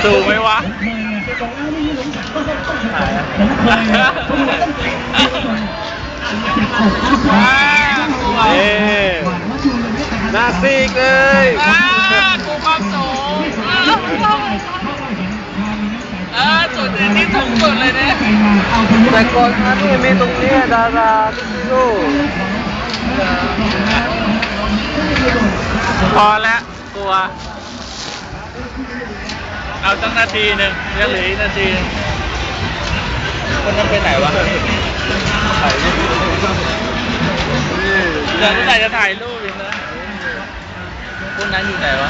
สูงไหมวะน่าซีกเลยกูความสูงสุดที่สูงสุดเลยเนี่ยแต่ก่อนนั้นนี่มีตรงนี้ดาราที่ลูกพอแล้วกลัวเอาตั้งนาทีหนึ่งยังเหลืออีกนาทีคนนั้นไปไหนวะถ่ายรูปเดี๋ยวเมื่อไหร่จะถ่ายรูปอีกนะคนนั้นอยู่ไหนวะ